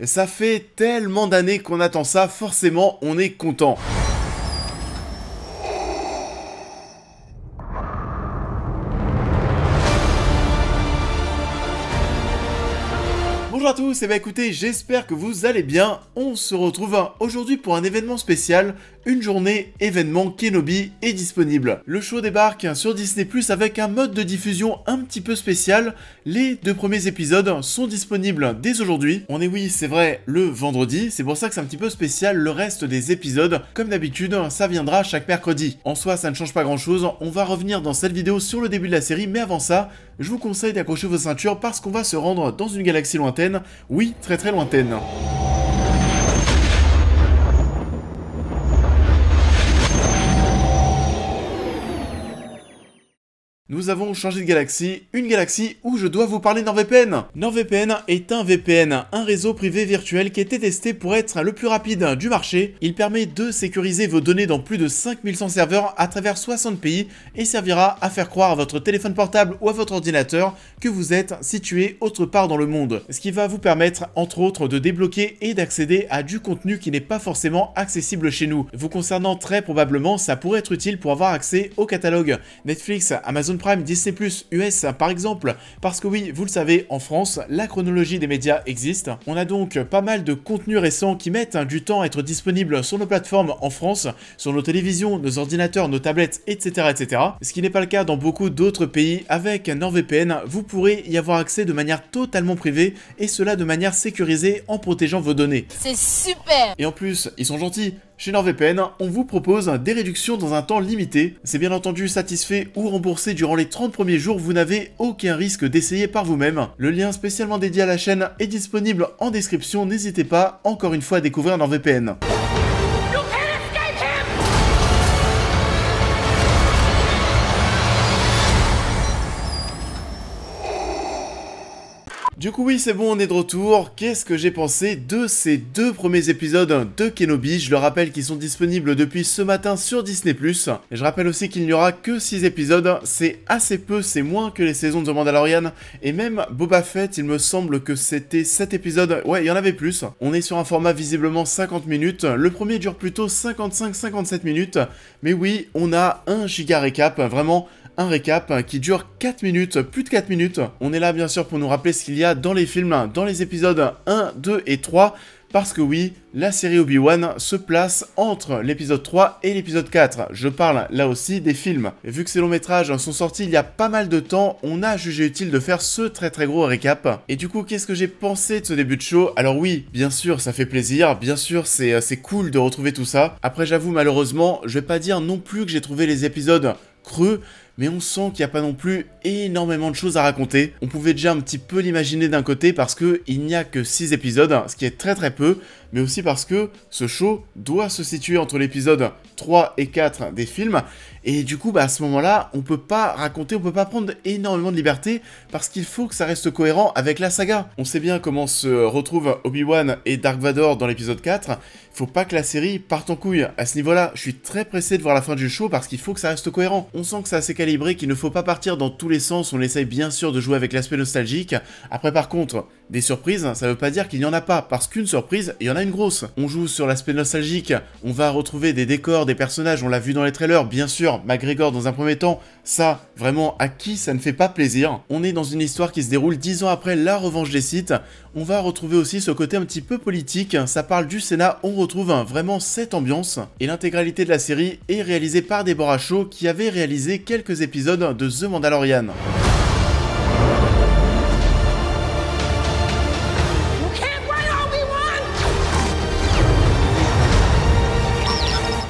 Et ça fait tellement d'années qu'on attend ça, forcément on est content. Bonjour à tous, et bah écoutez, j'espère que vous allez bien. On se retrouve aujourd'hui pour un événement spécial, une journée événement Kenobi est disponible. Le show débarque sur Disney+ avec un mode de diffusion un petit peu spécial. Les 2 premiers épisodes sont disponibles dès aujourd'hui. On est, oui, c'est vrai, le vendredi, c'est pour ça que c'est un petit peu spécial. Le reste des épisodes, comme d'habitude, ça viendra chaque mercredi. En soi, ça ne change pas grand chose. On va revenir dans cette vidéo sur le début de la série, mais avant ça, je vous conseille d'accrocher vos ceintures parce qu'on va se rendre dans une galaxie lointaine. Oui, très très lointaine. Nous avons changé de galaxie, une galaxie où je dois vous parler NordVPN. NordVPN est un VPN, un réseau privé virtuel qui a été testé pour être le plus rapide du marché. Il permet de sécuriser vos données dans plus de 5100 serveurs à travers 60 pays et servira à faire croire à votre téléphone portable ou à votre ordinateur que vous êtes situé autre part dans le monde. Ce qui va vous permettre, entre autres, de débloquer et d'accéder à du contenu qui n'est pas forcément accessible chez nous. Vous concernant très probablement, ça pourrait être utile pour avoir accès au catalogue Netflix, Amazon Prime, Disney+, US par exemple, parce que oui, vous le savez, en France, la chronologie des médias existe. On a donc pas mal de contenus récents qui mettent du temps à être disponibles sur nos plateformes en France, sur nos télévisions, nos ordinateurs, nos tablettes, etc. etc. Ce qui n'est pas le cas dans beaucoup d'autres pays. Avec NordVPN, vous pourrez y avoir accès de manière totalement privée et cela de manière sécurisée en protégeant vos données. C'est super! Et en plus, ils sont gentils. Chez NordVPN, on vous propose des réductions dans un temps limité. C'est bien entendu satisfait ou remboursé durant les 30 premiers jours, vous n'avez aucun risque d'essayer par vous-même. Le lien spécialement dédié à la chaîne est disponible en description, n'hésitez pas encore une fois à découvrir NordVPN. Du coup oui, c'est bon, on est de retour. Qu'est-ce que j'ai pensé de ces 2 premiers épisodes de Kenobi? Je le rappelle qu'ils sont disponibles depuis ce matin sur Disney+. Et je rappelle aussi qu'il n'y aura que 6 épisodes. C'est assez peu, c'est moins que les saisons de The Mandalorian. Et même Boba Fett, il me semble que c'était 7 épisodes. Ouais, il y en avait plus. On est sur un format visiblement 50 minutes. Le premier dure plutôt 55-57 minutes. Mais oui, on a un giga récap, vraiment un récap qui dure 4 minutes, plus de 4 minutes. On est là bien sûr pour nous rappeler ce qu'il y a dans les films, dans les épisodes 1, 2 et 3. Parce que oui, la série Obi-Wan se place entre l'épisode 3 et l'épisode 4. Je parle là aussi des films. Et vu que ces longs métrages sont sortis il y a pas mal de temps, on a jugé utile de faire ce très très gros récap. Et du coup, qu'est-ce que j'ai pensé de ce début de show? Alors oui, bien sûr, ça fait plaisir. Bien sûr, c'est cool de retrouver tout ça. Après, j'avoue, malheureusement, je vais pas dire non plus que j'ai trouvé les épisodes creux, mais on sent qu'il n'y a pas non plus énormément de choses à raconter. On pouvait déjà un petit peu l'imaginer d'un côté parce qu'il n'y a que 6 épisodes, ce qui est très très peu, mais aussi parce que ce show doit se situer entre l'épisode 3 et 4 des films, et du coup, à ce moment-là, on peut pas raconter, on peut pas prendre énormément de liberté, parce qu'il faut que ça reste cohérent avec la saga. On sait bien comment se retrouvent Obi-Wan et Dark Vador dans l'épisode 4, faut pas que la série parte en couille. À ce niveau-là, je suis très pressé de voir la fin du show, parce qu'il faut que ça reste cohérent. On sent que c'est assez calibré, qu'il ne faut pas partir dans tous les sens, on essaye bien sûr de jouer avec l'aspect nostalgique. Après par contre, des surprises, ça veut pas dire qu'il n'y en a pas, parce qu'une surprise, il y en a une grosse. On joue sur l'aspect nostalgique, on va retrouver des décors, des personnages, on l'a vu dans les trailers, bien sûr, McGregor dans un premier temps, ça, vraiment, à qui ça ne fait pas plaisir? On est dans une histoire qui se déroule 10 ans après la revanche des Sith. On va retrouver aussi ce côté un petit peu politique, ça parle du Sénat, on retrouve vraiment cette ambiance. Et l'intégralité de la série est réalisée par Deborah Shaw, qui avait réalisé quelques épisodes de The Mandalorian.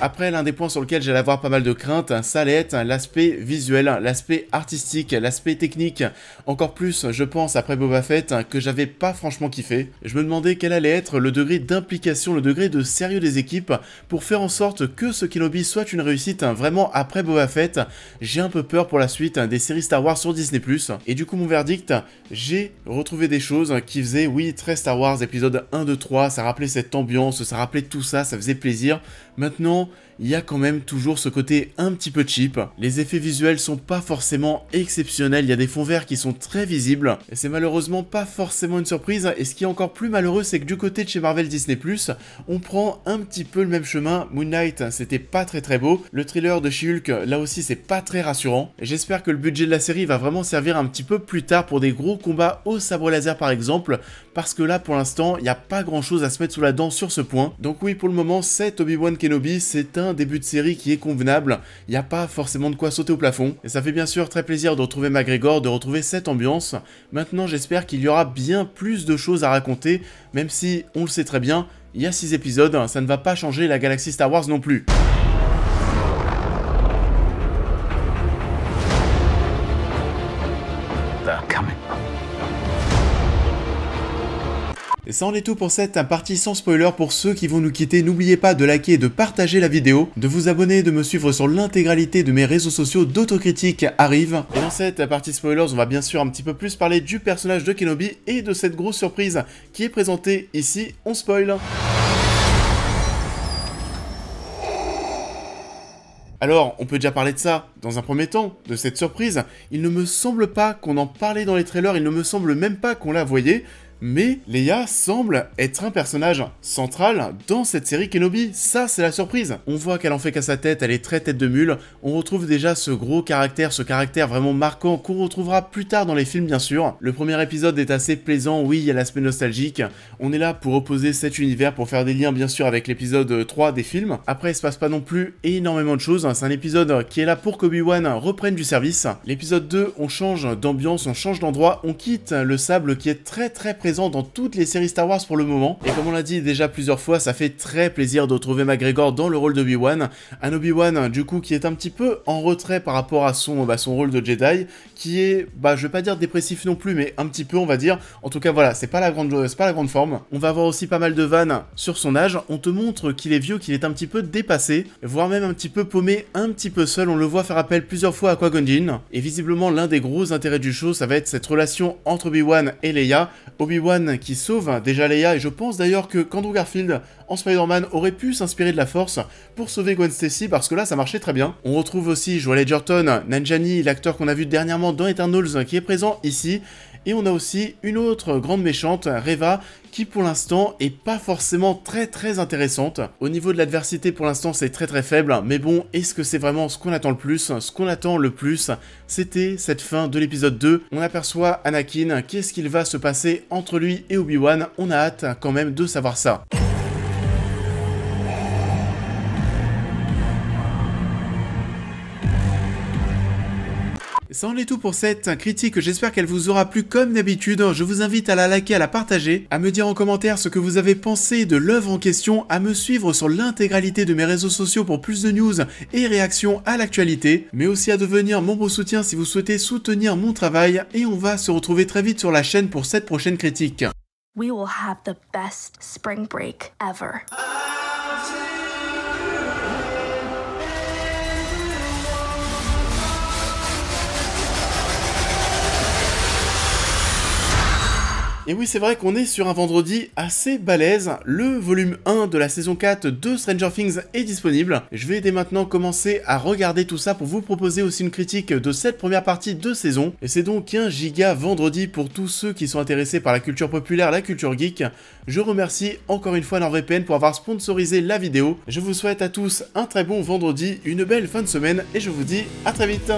Après, l'un des points sur lequel j'allais avoir pas mal de craintes, ça allait être l'aspect visuel, l'aspect artistique, l'aspect technique. Encore plus, je pense, après Boba Fett, que j'avais pas franchement kiffé. Je me demandais quel allait être le degré d'implication, le degré de sérieux des équipes pour faire en sorte que ce Kenobi soit une réussite vraiment après Boba Fett. J'ai un peu peur pour la suite des séries Star Wars sur Disney+. Et du coup, mon verdict, j'ai retrouvé des choses qui faisaient, oui, très Star Wars, épisode 1, 2, 3, ça rappelait cette ambiance, ça rappelait tout ça, ça faisait plaisir. Maintenant, temps, il y a quand même toujours ce côté un petit peu cheap. Les effets visuels sont pas forcément exceptionnels, il y a des fonds verts qui sont très visibles, et c'est malheureusement pas forcément une surprise, et ce qui est encore plus malheureux, c'est que du côté de chez Marvel Disney+, on prend un petit peu le même chemin. Moon Knight, c'était pas très beau, le thriller de She-Hulk, là aussi c'est pas très rassurant, et j'espère que le budget de la série va vraiment servir un petit peu plus tard pour des gros combats au sabre laser par exemple, parce que là pour l'instant, il n'y a pas grand chose à se mettre sous la dent sur ce point. Donc oui, pour le moment, cet Obi-Wan Kenobi, c'est un début de série qui est convenable, il n'y a pas forcément de quoi sauter au plafond, et ça fait bien sûr très plaisir de retrouver McGregor, de retrouver cette ambiance. Maintenant j'espère qu'il y aura bien plus de choses à raconter, même si, on le sait très bien, il y a 6 épisodes, ça ne va pas changer la galaxie Star Wars non plus. Et ça en est tout pour cette partie sans spoiler. Pour ceux qui vont nous quitter, n'oubliez pas de liker et de partager la vidéo, de vous abonner, de me suivre sur l'intégralité de mes réseaux sociaux. d'Autocritique arrive. Et dans cette partie spoilers, on va bien sûr un petit peu plus parler du personnage de Kenobi et de cette grosse surprise qui est présentée ici. On spoil. Alors, on peut déjà parler de ça, dans un premier temps, de cette surprise. Il ne me semble pas qu'on en parlait dans les trailers, il ne me semble même pas qu'on la voyait. Mais Leia semble être un personnage central dans cette série Kenobi, ça c'est la surprise. On voit qu'elle en fait qu'à sa tête, elle est très tête de mule, on retrouve déjà ce gros caractère, ce caractère vraiment marquant qu'on retrouvera plus tard dans les films bien sûr. Le premier épisode est assez plaisant, oui il y a l'aspect nostalgique, on est là pour opposer cet univers, pour faire des liens bien sûr avec l'épisode 3 des films. Après il se passe pas non plus énormément de choses, c'est un épisode qui est là pour qu'Obi-Wan reprenne du service. L'épisode 2, on change d'ambiance, on change d'endroit, on quitte le sable qui est très présent dans toutes les séries Star Wars pour le moment, et comme on l'a dit déjà plusieurs fois, ça fait très plaisir de retrouver McGregor dans le rôle d'Obi-Wan, un Obi-Wan du coup qui est un petit peu en retrait par rapport à son rôle de Jedi, qui est, je vais pas dire dépressif non plus, mais un petit peu on va dire, en tout cas voilà, c'est pas la grande forme. On va avoir aussi pas mal de vannes sur son âge, on te montre qu'il est vieux, qu'il est un petit peu dépassé, voire même un petit peu paumé, un petit peu seul, on le voit faire appel plusieurs fois à Qui-Gon Jinn, et visiblement l'un des gros intérêts du show, ça va être cette relation entre Obi-Wan et Leia. Obi-Wan qui sauve déjà Leia, et je pense d'ailleurs que Andrew Garfield en Spider-Man aurait pu s'inspirer de la Force pour sauver Gwen Stacy, parce que là ça marchait très bien. On retrouve aussi Joel Edgerton, Nanjiani, l'acteur qu'on a vu dernièrement dans Eternals, qui est présent ici, et on a aussi une autre grande méchante, Reva, qui pour l'instant est pas forcément très intéressante. Au niveau de l'adversité pour l'instant c'est très faible, mais bon, est-ce que c'est vraiment ce qu'on attend le plus? Ce qu'on attend le plus, c'était cette fin de l'épisode 2. On aperçoit Anakin, qu'est-ce qu'il va se passer entre lui et Obi-Wan? On a hâte quand même de savoir ça. Ça en est tout pour cette critique, j'espère qu'elle vous aura plu comme d'habitude. Je vous invite à la liker, à la partager, à me dire en commentaire ce que vous avez pensé de l'œuvre en question, à me suivre sur l'intégralité de mes réseaux sociaux pour plus de news et réactions à l'actualité, mais aussi à devenir membre soutien si vous souhaitez soutenir mon travail, et on va se retrouver très vite sur la chaîne pour cette prochaine critique. We will have the best spring break ever. Et oui, c'est vrai qu'on est sur un vendredi assez balèze. Le volume 1 de la saison 4 de Stranger Things est disponible. Je vais dès maintenant commencer à regarder tout ça pour vous proposer aussi une critique de cette première partie de saison. Et c'est donc un giga vendredi pour tous ceux qui sont intéressés par la culture populaire, la culture geek. Je remercie encore une fois NordVPN pour avoir sponsorisé la vidéo. Je vous souhaite à tous un très bon vendredi, une belle fin de semaine, et je vous dis à très vite.